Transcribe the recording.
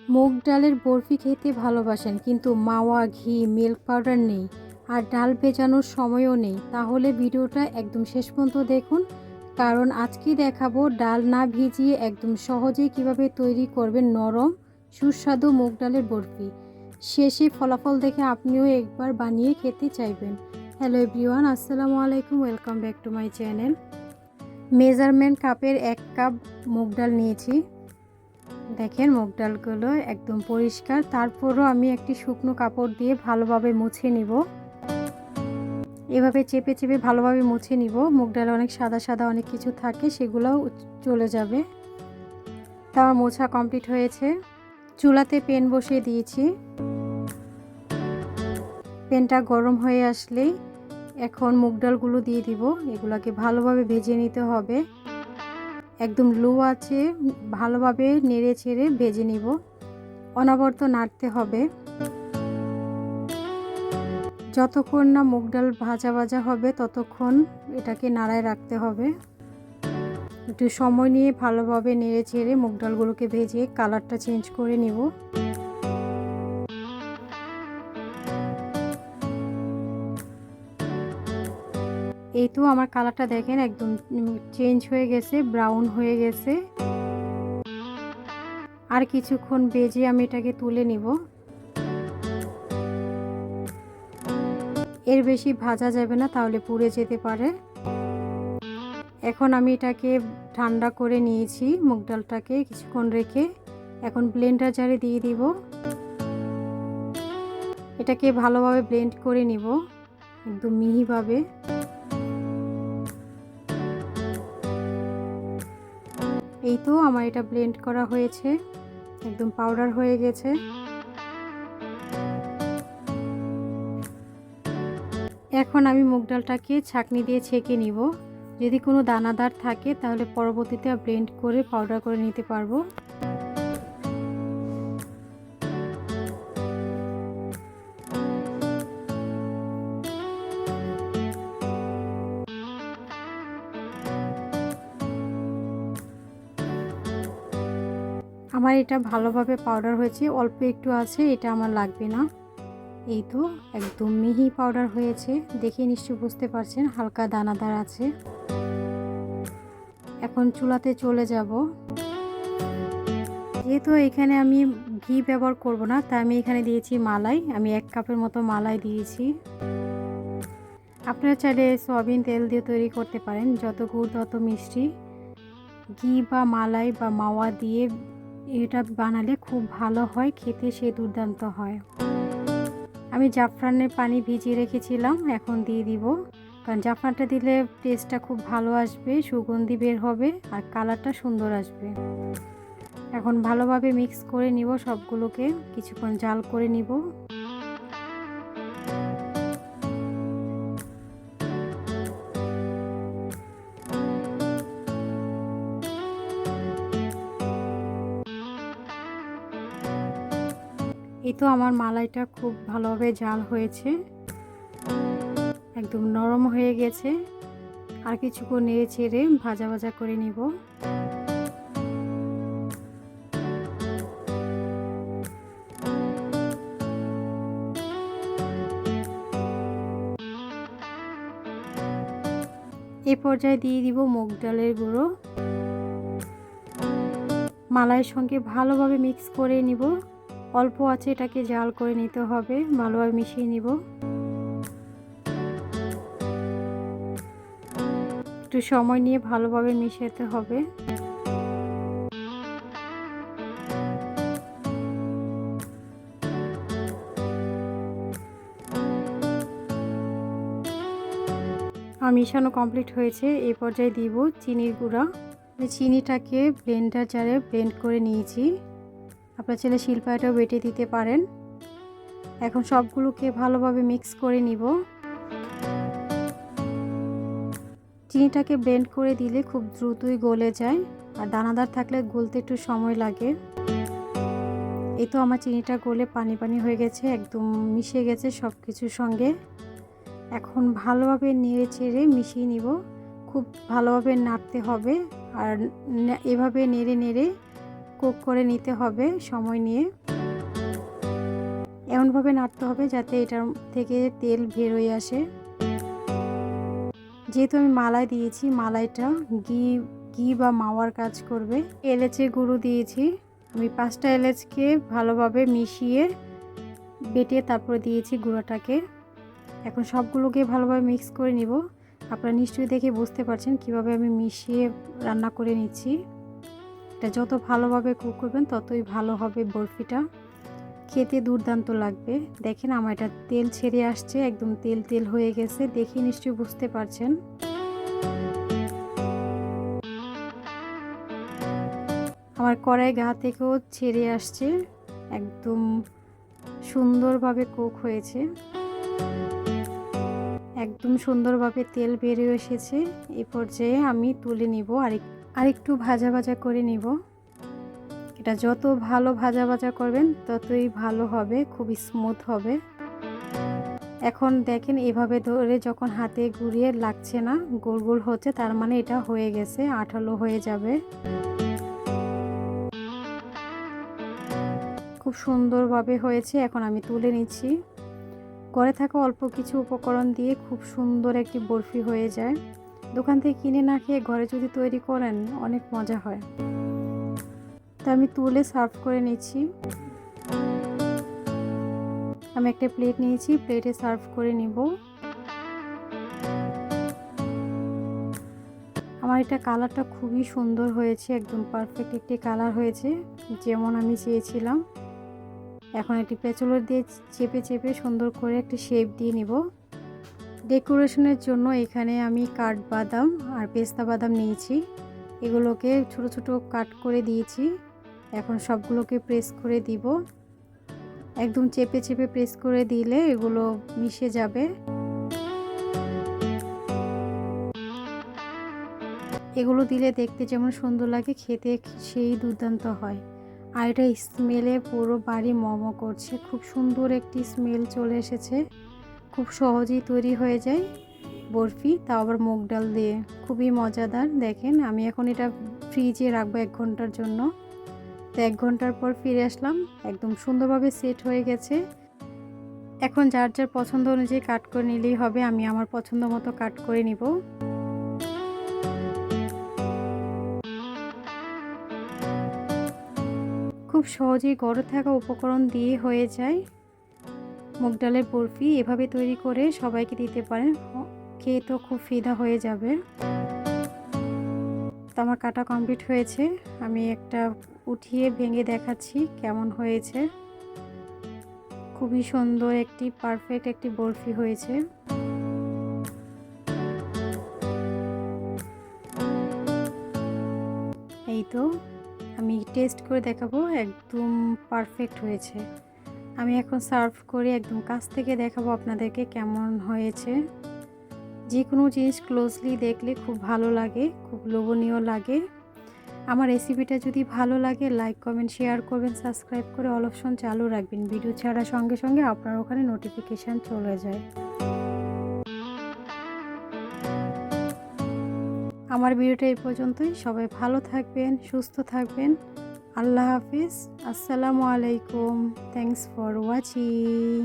মুগ ডালের বরফি খেতে ভালোবাসেন কিন্তু মাওয়া, ঘি, মিল্ক পাউডার নেই আর ডাল ভেজানোর সময়ও নেই, তাহলে ভিডিওটা একদম শেষ পর্যন্ত দেখুন। কারণ আজকে দেখাবো ডাল না ভিজিয়ে একদম সহজেই কিভাবে তৈরি করবেন নরম সুস্বাদু মুগ ডালের বরফি। শেষে ফলাফল দেখে আপনিও একবার বানিয়ে খেতে চাইবেন। হ্যালো এভরিওয়ান, আসসালামু আলাইকুম, welcome back to my channel. Measurement কাপের 1 কাপ মুগ ডাল নিয়েছি। দেখেন মুগ ডালগুলো একদম পরিষ্কার, তারপরও আমি একটি শুকনো কাপড় দিয়ে ভালোভাবে মুছে নিব। এভাবে চেপে চেপে ভালোভাবে মুছে নিব। মুগ ডালে অনেক সাদা সাদা অনেক কিছু থাকে, সেগুলোও চলে যাবে। তা আমার মোছা কমপ্লিট হয়েছে। চুলাতে প্যান বসিয়ে দিয়েছি। প্যানটা গরম হয়ে আসলেই এখন মুগ ডালগুলো দিয়ে দিব। এগুলোকে ভালোভাবে ভেজে নিতে হবে। একদম লো আছে ভালোভাবে নেড়ে ছেড়ে ভেজে নিব। অনবরত নাড়তে হবে যতক্ষণ না মুগ ডাল ভাজা ভাজা হবে, ততক্ষণ এটাকে নাড়ায় রাখতে হবে। একটু সময় নিয়ে ভালোভাবে নেড়ে ছেড়ে মুগ ডালগুলোকে ভেজে কালারটা চেঞ্জ করে নিব। এই তো আমার কালারটা দেখেন একদম চেঞ্জ হয়ে গেছে, ব্রাউন হয়ে গেছে। আর কিছুক্ষণ ভেজে আমি এটাকে তুলে নিব। এর বেশি ভাজা যাবে না, তাহলে পুড়ে যেতে পারে। এখন আমি এটাকে ঠান্ডা করে নিয়েছি, মুগ ডালটাকে কিছুক্ষণ রেখে এখন ব্লেন্ডার জারে দিয়ে দিব। এটাকে ভালোভাবে ব্লেন্ড করে নিব একদম মিহিভাবে। এই তো আমার এটা ব্লেন্ড করা হয়েছে, একদম পাউডার হয়ে গেছে। এখন আমি মুগ ডালটাকে ছাঁকনি দিয়ে ছেঁকে নিব। যদি কোনো দানাদার থাকে তাহলে পরবর্তীতে ব্লেন্ড করে পাউডার করে নিতে পারবো। আমার এটা ভালোভাবে পাউডার হয়েছে, অল্প একটু আছে, এটা আমার লাগবে না। এই তো একদম মিহি পাউডার হয়েছে, দেখে নিশ্চয়ই বুঝতে পারছেন হালকা দানাদার আছে। এখন চুলাতে চলে যাব। যেহেতু এখানে আমি ঘি ব্যবহার করব না, তাই আমি এখানে দিয়েছি মালাই। আমি 1 কাপের মতো মালাই দিয়েছি। আপনারা চাইলে সয়াবিন তেল দিয়ে তৈরি করতে পারেন, যত গুড় তত মিষ্টি। ঘি বা মালাই বা মাওয়া দিয়ে এটা বানালে খুব ভালো হয় খেতে, সে দুর্দান্ত হয়। আমি জাফরানের পানি ভিজিয়ে রেখেছিলাম, এখন দিয়ে দিব। কারণ জাফরানটা দিলে টেস্টটা খুব ভালো আসবে, সুগন্ধি বের হবে আর কালারটা সুন্দর আসবে। এখন ভালোভাবে মিক্স করে নিব সবগুলোকে, কিছুক্ষণ জাল করে নিব। এই তো আমার মালাইটা খুব ভালোভাবে জাল হয়েছে, একদম নরম হয়ে গেছে। আর কিছুক্ষণ নেড়ে ছেড়ে ভাজা ভাজা করে নিব। এই পর্যায়ে দিয়ে দিব মুগ ডালের গুঁড়ো। মালাইয়ের সঙ্গে ভালোভাবে মিক্স করে নিব। অল্প আছে এটাকে জাল করে নিতে হবে, ভালোভাবে মিশিয়ে নিব। একটু সময় নিয়ে ভালোভাবে মিশাতে হবে। আর মিশানো কমপ্লিট হয়েছে। এই পর্যায়ে দিব চিনির গুঁড়া। চিনিটাকে ব্লেন্ডার জারে ব্লেন্ড করে নিয়েছি, আপনার চাইলে শিলপাটাও বেটে দিতে পারেন। এখন সবগুলোকে ভালোভাবে মিক্স করে নিব। চিনিটাকে ব্লেন্ড করে দিলে খুব দ্রুতই গলে যায়, আর দানাদার থাকলে গলতে একটু সময় লাগে। এই তো আমার চিনিটা গলে পানি পানি হয়ে গেছে, একদম মিশে গেছে সব কিছুর সঙ্গে। এখন ভালোভাবে নেড়ে চেড়ে মিশিয়ে নিব। খুব ভালোভাবে নাড়তে হবে, আর এভাবে নেড়ে নেড়ে কুক করে নিতে হবে সময় নিয়ে। এমনভাবে নাড়তে হবে যাতে এটার থেকে তেল বের হয়ে আসে। যেহেতু আমি মালাই দিয়েছি, মালাইটা ঘি বা মাওয়ার কাজ করবে। এলাচের গুঁড়ো দিয়েছি, আমি 5টা এলাচকে ভালোভাবে মিশিয়ে বেটে তারপরে দিয়েছি গুঁড়োটাকে। এখন সবগুলোকে ভালোভাবে মিক্স করে নিব। আপনারা নিশ্চয়ই দেখে বুঝতে পারছেন কিভাবে আমি মিশিয়ে রান্না করে নিচ্ছি। এটা যত ভালোভাবে কুক করবেন ততই ভালো হবে বরফিটা, খেতে দুর্দান্ত লাগবে। দেখেন আমার এটা তেল ছেড়ে আসছে, একদম তেল তেল হয়ে গেছে, দেখে নিশ্চয়ই বুঝতে পারছেন। আমার কড়াই গা থেকেও ছেড়ে আসছে, একদম সুন্দরভাবে কুক হয়েছে, একদম সুন্দরভাবে তেল বেরিয়ে এসেছে। এই পর্যায়ে আমি তুলে নিব, আরেকটু ভাজা ভাজা করে নিব। এটা যত ভালো ভাজা ভাজা করবেন ততই ভালো হবে, খুব স্মুথ হবে। এখন দেখেন এভাবে ধরে যখন হাতে ঘুরিয়ে লাগছে না, গোল গোল হচ্ছে, তার মানে এটা হয়ে গেছে, আঠালো হয়ে যাবে। খুব সুন্দরভাবে হয়েছে। এখন আমি তুলে নিচ্ছি। ঘরে থাকা অল্প কিছু উপকরণ দিয়ে খুব সুন্দর একটি বরফি হয়ে যায়। দোকান থেকে কিনে না খেয়ে ঘরে যদি তৈরি করেন অনেক মজা হয়। তা আমি তুলে সার্ভ করে নিচ্ছি। আমি একটা প্লেট নিয়েছি, প্লেটে সার্ভ করে নিব। আমার এটা কালারটা খুবই সুন্দর হয়েছে, একদম পারফেক্ট একটি কালার হয়েছে, যেমন আমি চেয়েছিলাম। এখন একটি পেঁচুলো দিয়ে চেপে চেপে সুন্দর করে একটি শেপ দিয়ে নিব। ডেকোরেশনের জন্য এখানে আমি কাঠবাদাম আর পেস্তা বাদাম নিয়েছি, এগুলোকে ছোট ছোট কাট করে দিয়েছি। এখন সবগুলোকে প্রেস করে দিব, একদম চেপে চেপে প্রেস করে দিলে এগুলো মিশে যাবে। এগুলো দিলে দেখতে যেমন সুন্দর লাগে, খেতে সেই দুর্দান্ত হয়। আর এটা স্মেলে পুরো বাড়ি মম করছে, খুব সুন্দর একটি স্মেল চলে এসেছে। খুব সহজেই তৈরি হয়ে যায় বরফি, তাও আবার মুগ ডাল দিয়ে, খুবই মজাদার। দেখেন আমি এখন এটা ফ্রিজে রাখবো 1 ঘন্টার জন্য। তো 1 ঘন্টার পর ফিরে আসলাম, একদম সুন্দরভাবে সেট হয়ে গেছে। এখন যার যার পছন্দ অনুযায়ী কাট করে নিলেই হবে। আমি আমার পছন্দ মতো কাট করে নিব। খুব সহজেই ঘরে থাকা উপকরণ দিয়ে হয়ে যায় মুগ ডালের বরফি। এভাবে তৈরি করে সবাইকে দিতে পারেন, খেয়ে তো খুব ফিদা হয়ে যাবে। তো আমার কাটা কমপ্লিট হয়েছে, আমি একটা উঠিয়ে ভেঙে দেখাচ্ছি কেমন হয়েছে। খুবই সুন্দর একটি পারফেক্ট একটি বরফি হয়েছে। এই তো আমি টেস্ট করে দেখাবো, একদম পারফেক্ট হয়েছে। আমি এখন সার্ভ করে একদম কাছ থেকে দেখাবো আপনাদেরকে কেমন হয়েছে। যে কোনো জিনিস ক্লোজলি দেখলে খুব ভালো লাগে, খুব লোভনীয় লাগে। আমার রেসিপিটা যদি ভালো লাগে লাইক কমেন্ট শেয়ার করবেন, সাবস্ক্রাইব করে অল অপশন চালু রাখবেন, ভিডিও ছাড়ার সঙ্গে সঙ্গে আপনার ওখানে নোটিফিকেশান চলে যায়। আমার ভিডিওটা এই পর্যন্তই। সবাই ভালো থাকবেন, সুস্থ থাকবেন। আল্লাহ হাফিজ, আসসালামু আলাইকুম, থ্যাংকস ফর ওয়াচিং।